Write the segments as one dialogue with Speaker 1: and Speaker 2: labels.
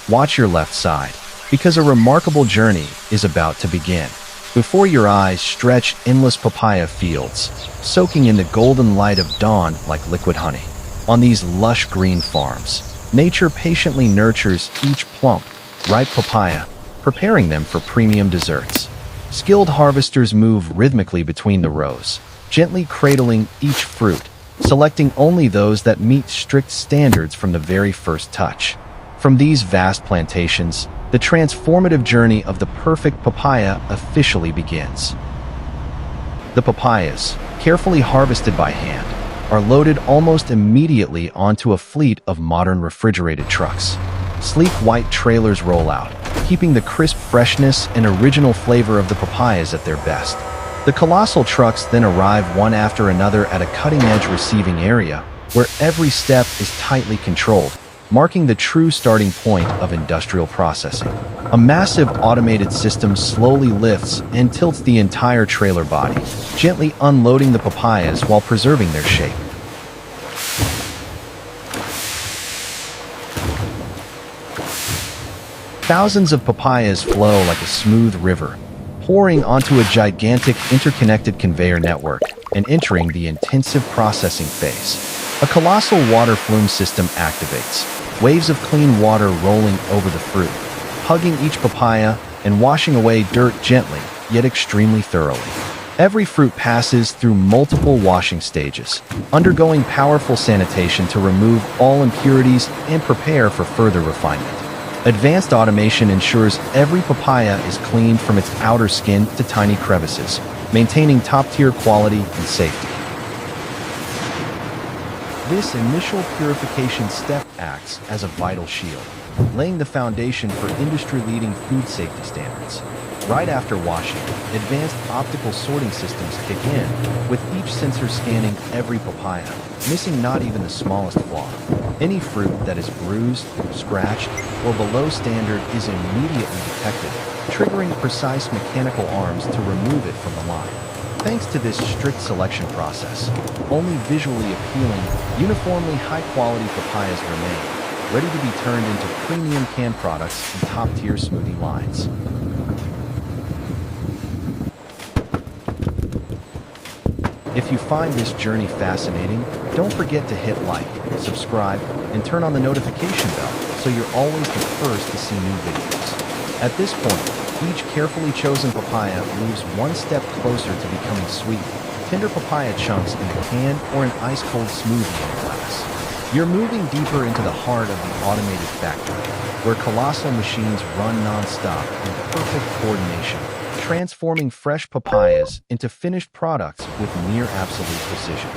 Speaker 1: Watch your left side, because a remarkable journey is about to begin. Before your eyes stretch endless papaya fields, soaking in the golden light of dawn like liquid honey. On these lush green farms, nature patiently nurtures each plump, ripe papaya, preparing them for premium desserts. Skilled harvesters move rhythmically between the rows, gently cradling each fruit, selecting only those that meet strict standards from the very first touch. From these vast plantations, the transformative journey of the perfect papaya officially begins. The papayas, carefully harvested by hand, are loaded almost immediately onto a fleet of modern refrigerated trucks. Sleek white trailers roll out, keeping the crisp freshness and original flavor of the papayas at their best. The colossal trucks then arrive one after another at a cutting-edge receiving area, where every step is tightly controlled, marking the true starting point of industrial processing. A massive automated system slowly lifts and tilts the entire trailer body, gently unloading the papayas while preserving their shape. Thousands of papayas flow like a smooth river, pouring onto a gigantic interconnected conveyor network and entering the intensive processing phase. A colossal water flume system activates, waves of clean water rolling over the fruit, hugging each papaya and washing away dirt gently, yet extremely thoroughly. Every fruit passes through multiple washing stages, undergoing powerful sanitation to remove all impurities and prepare for further refinement. Advanced automation ensures every papaya is cleaned from its outer skin to tiny crevices, maintaining top-tier quality and safety. This initial purification step acts as a vital shield, laying the foundation for industry-leading food safety standards. Right after washing, advanced optical sorting systems kick in, with each sensor scanning every papaya, missing not even the smallest flaw. Any fruit that is bruised, scratched, or below standard is immediately detected, triggering precise mechanical arms to remove it from the line. Thanks to this strict selection process, only visually appealing, uniformly high-quality papayas remain, ready to be turned into premium canned products and top-tier smoothie lines. If you find this journey fascinating, don't forget to hit like, subscribe, and turn on the notification bell so you're always the first to see new videos. At this point, each carefully chosen papaya moves one step closer to becoming sweet, tender papaya chunks in a can or an ice-cold smoothie in a glass. You're moving deeper into the heart of the automated factory, where colossal machines run non-stop in perfect coordination, transforming fresh papayas into finished products with near absolute precision.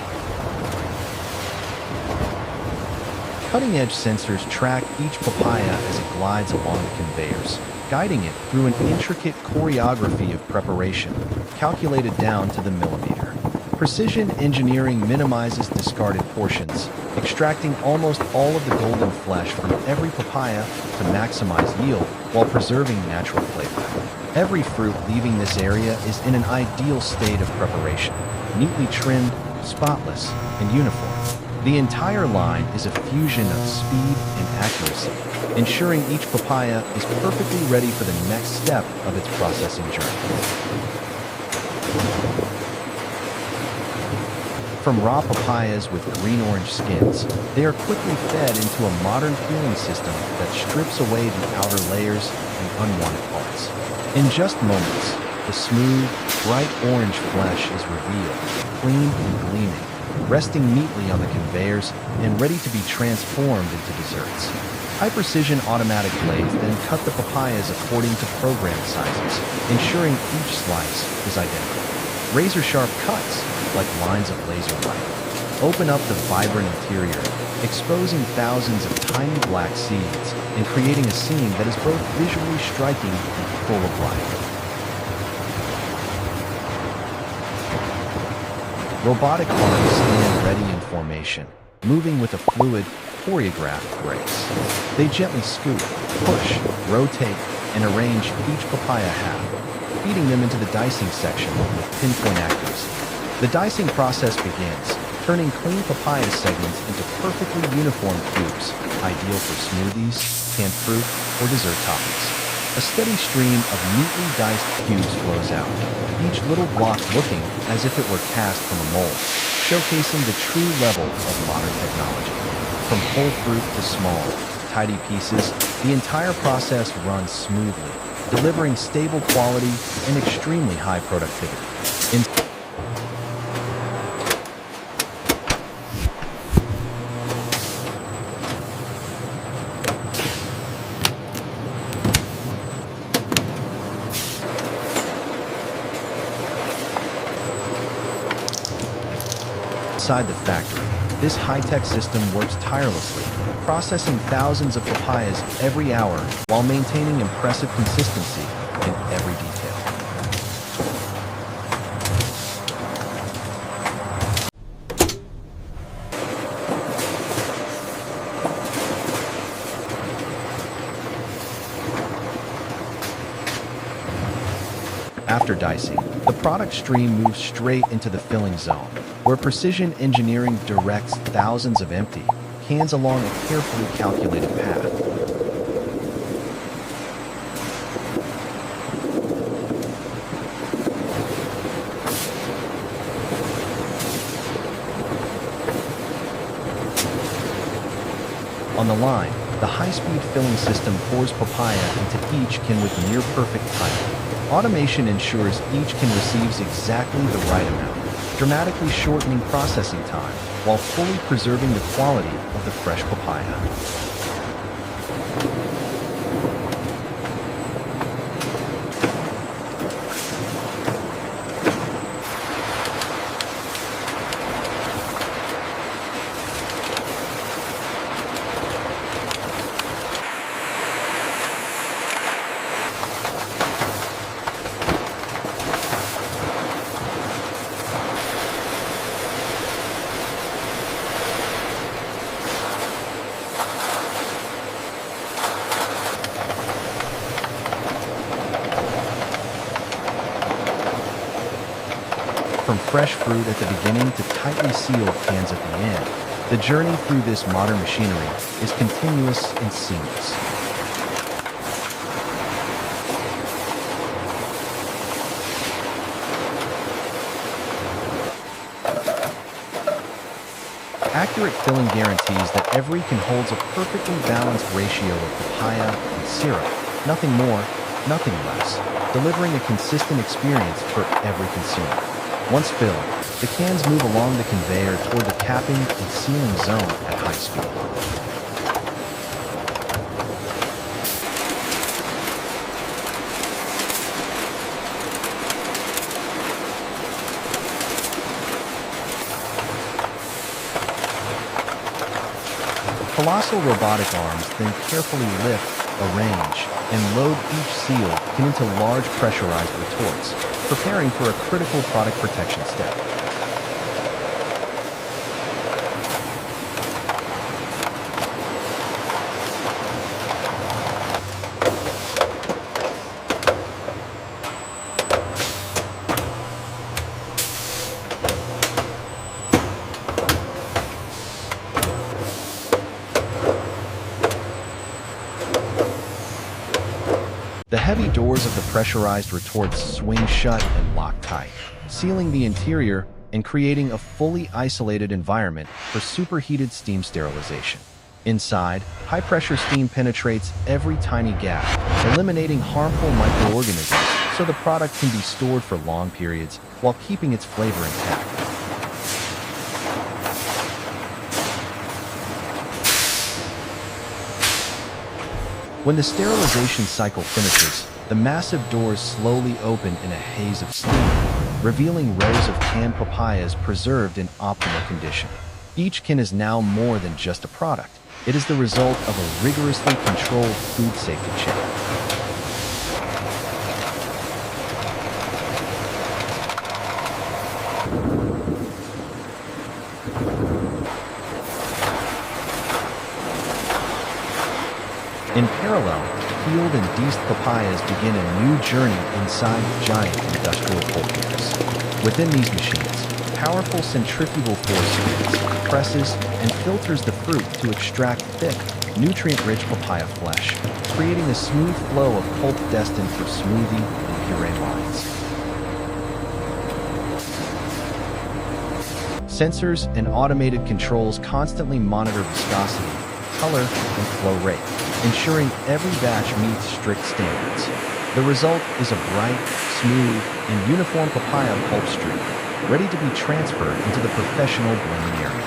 Speaker 1: Cutting-edge sensors track each papaya as it glides along the conveyors, guiding it through an intricate choreography of preparation, calculated down to the millimeter. Precision engineering minimizes discarded portions, extracting almost all of the golden flesh from every papaya to maximize yield while preserving natural flavor. Every fruit leaving this area is in an ideal state of preparation, neatly trimmed, spotless, and uniform. The entire line is a fusion of speed and accuracy, ensuring each papaya is perfectly ready for the next step of its processing journey. From raw papayas with green-orange skins, they are quickly fed into a modern peeling system that strips away the outer layers and unwanted parts. In just moments, the smooth, bright orange flesh is revealed, clean and gleaming, resting neatly on the conveyors and ready to be transformed into desserts. High-precision automatic blades then cut the papayas according to programmed sizes, ensuring each slice is identical. Razor-sharp cuts, like lines of laser light, open up the vibrant interior, exposing thousands of tiny black seeds and creating a scene that is both visually striking and full of life. Robotic arms stand ready in formation, moving with a fluid, choreographed grace. They gently scoop, push, rotate, and arrange each papaya half, feeding them into the dicing section with pinpoint accuracy. The dicing process begins, turning clean papaya segments into perfectly uniform cubes, ideal for smoothies, canned fruit, or dessert toppings. A steady stream of neatly diced cubes flows out, each little block looking as if it were cast from a mold, showcasing the true level of modern technology. From whole fruit to small, tidy pieces, the entire process runs smoothly, delivering stable quality and extremely high productivity. Inside the factory, this high-tech system works tirelessly, processing thousands of papayas every hour while maintaining impressive consistency in every detail. After dicing, the product stream moves straight into the filling zone, where precision engineering directs thousands of empty cans along a carefully calculated path. On the line, the high-speed filling system pours papaya into each can with near-perfect timing. Automation ensures each can receives exactly the right amount, dramatically shortening processing time while fully preserving the quality of the fresh papaya. From fresh fruit at the beginning to tightly sealed cans at the end, the journey through this modern machinery is continuous and seamless. Accurate filling guarantees that every can holds a perfectly balanced ratio of papaya and syrup, nothing more, nothing less, delivering a consistent experience for every consumer. Once filled, the cans move along the conveyor toward the capping and sealing zone at high speed. Colossal robotic arms then carefully lift, arrange, and load each seal into large pressurized retorts, preparing for a critical product protection step. The heavy doors of the pressurized retorts swing shut and lock tight, sealing the interior and creating a fully isolated environment for superheated steam sterilization. Inside, high-pressure steam penetrates every tiny gap, eliminating harmful microorganisms so the product can be stored for long periods while keeping its flavor intact. When the sterilization cycle finishes, the massive doors slowly open in a haze of steam, revealing rows of canned papayas preserved in optimal condition. Each can is now more than just a product. It is the result of a rigorously controlled food safety check. In parallel, peeled and diced papayas begin a new journey inside giant industrial cold gears. Within these machines, Powerful centrifugal force spins, presses, and filters the fruit to extract thick, nutrient-rich papaya flesh, creating a smooth flow of pulp destined for smoothie and puree lines. Sensors and automated controls constantly monitor viscosity, color, and flow rate, ensuring every batch meets strict standards. The result is a bright, smooth, and uniform papaya pulp stream, ready to be transferred into the professional blending area.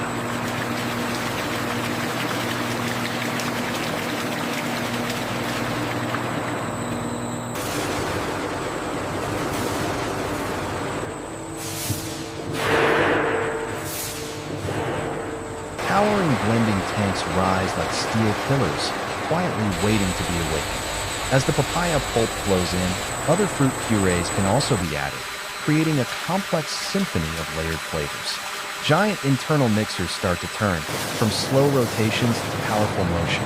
Speaker 1: Towering blending tanks rise like steel pillars, quietly waiting to be awakened. As the papaya pulp flows in, other fruit purees can also be added, creating a complex symphony of layered flavors. Giant internal mixers start to turn, from slow rotations to powerful motion.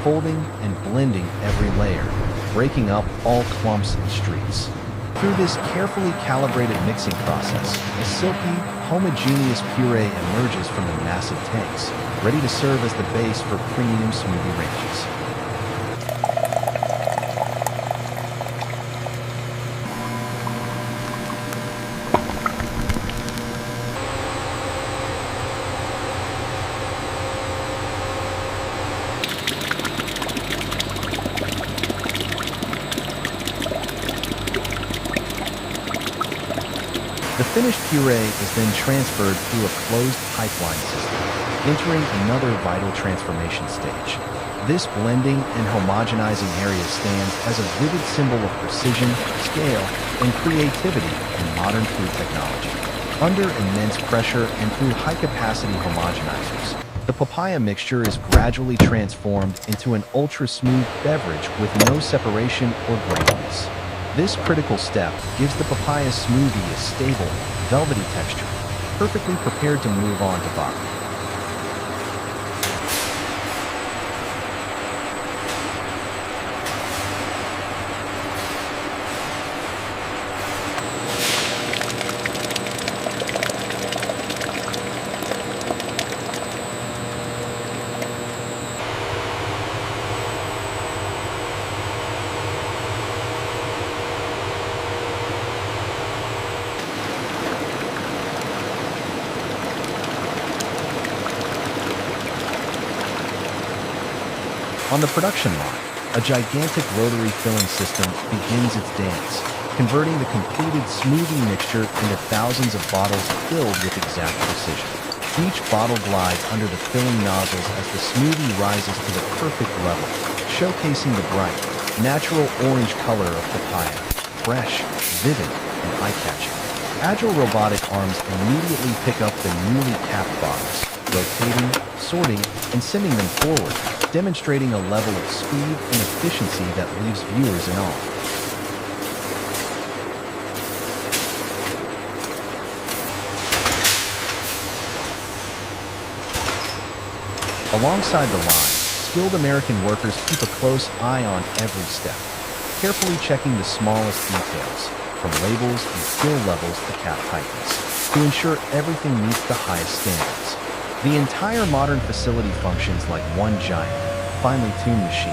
Speaker 1: Folding and blending every layer, breaking up all clumps and streaks. Through this carefully calibrated mixing process, a silky, homogeneous puree emerges from the massive tanks, ready to serve as the base for premium smoothie ranges. The finished puree is then transferred through a closed pipeline system, entering another vital transformation stage. This blending and homogenizing area stands as a vivid symbol of precision, scale, and creativity in modern food technology. Under immense pressure and through high-capacity homogenizers, the papaya mixture is gradually transformed into an ultra-smooth beverage with no separation or graininess. This critical step gives the papaya smoothie a stable, velvety texture, perfectly prepared to move on to bottling. On the production line, a gigantic rotary filling system begins its dance, converting the completed smoothie mixture into thousands of bottles filled with exact precision. Each bottle glides under the filling nozzles as the smoothie rises to the perfect level, showcasing the bright, natural orange color of papaya, fresh, vivid, and eye-catching. Agile robotic arms immediately pick up the newly capped bottles, rotating, sorting, and sending them forward, demonstrating a level of speed and efficiency that leaves viewers in awe. Alongside the line, skilled American workers keep a close eye on every step, carefully checking the smallest details, from labels and skill levels to cap tightness, to ensure everything meets the highest standards. The entire modern facility functions like one giant, finely tuned machine,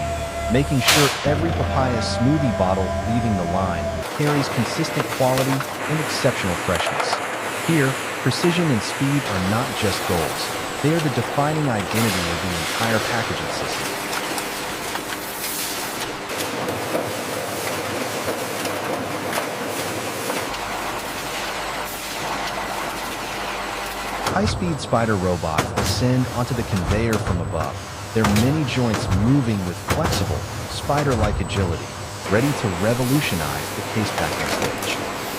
Speaker 1: making sure every papaya smoothie bottle leaving the line carries consistent quality and exceptional freshness. Here, precision and speed are not just goals, they are the defining identity of the entire packaging system. High-speed spider robots ascend onto the conveyor from above, their many joints moving with flexible, spider-like agility, ready to revolutionize the case packing stage.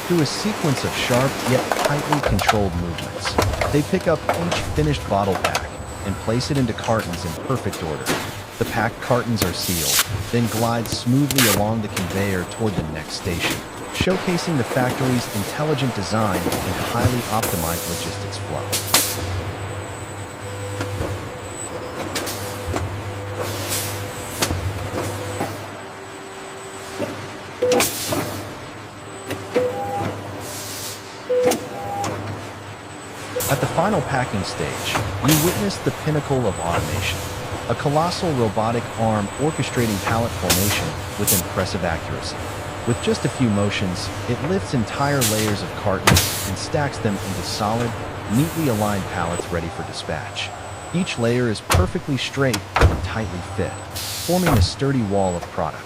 Speaker 1: Through a sequence of sharp yet tightly controlled movements, they pick up each finished bottle pack and place it into cartons in perfect order. The packed cartons are sealed, then glide smoothly along the conveyor toward the next station, showcasing the factory's intelligent design and highly optimized logistics flow. final packing stage, you witness the pinnacle of automation. A colossal robotic arm orchestrating pallet formation with impressive accuracy. With just a few motions, it lifts entire layers of cartons and stacks them into solid, neatly aligned pallets ready for dispatch. Each layer is perfectly straight and tightly fit, forming a sturdy wall of product.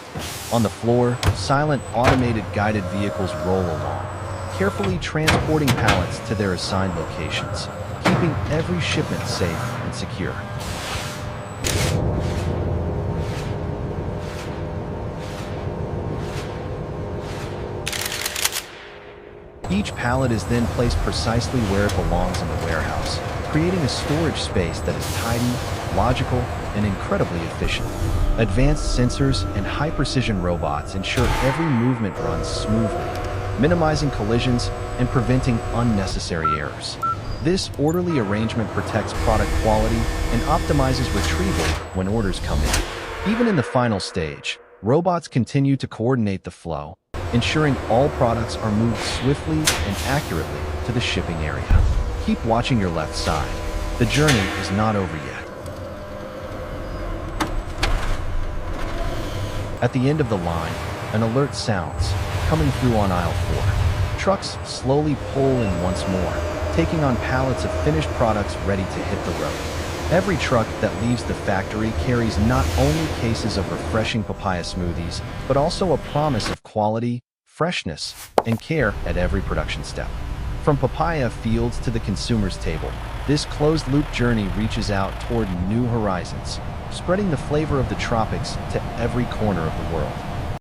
Speaker 1: On the floor, silent automated guided vehicles roll along, carefully transporting pallets to their assigned locations, keeping every shipment safe and secure. Each pallet is then placed precisely where it belongs in the warehouse, creating a storage space that is tidy, logical, and incredibly efficient. Advanced sensors and high-precision robots ensure every movement runs smoothly, minimizing collisions and preventing unnecessary errors. This orderly arrangement protects product quality and optimizes retrieval when orders come in. Even in the final stage, robots continue to coordinate the flow, ensuring all products are moved swiftly and accurately to the shipping area. Keep watching your left side. The journey is not over yet. At the end of the line, an alert sounds, coming through on aisle 4. Trucks slowly pull in once more, taking on pallets of finished products ready to hit the road. Every truck that leaves the factory carries not only cases of refreshing papaya smoothies, but also a promise of quality, freshness, and care at every production step. From papaya fields to the consumer's table, this closed-loop journey reaches out toward new horizons, spreading the flavor of the tropics to every corner of the world.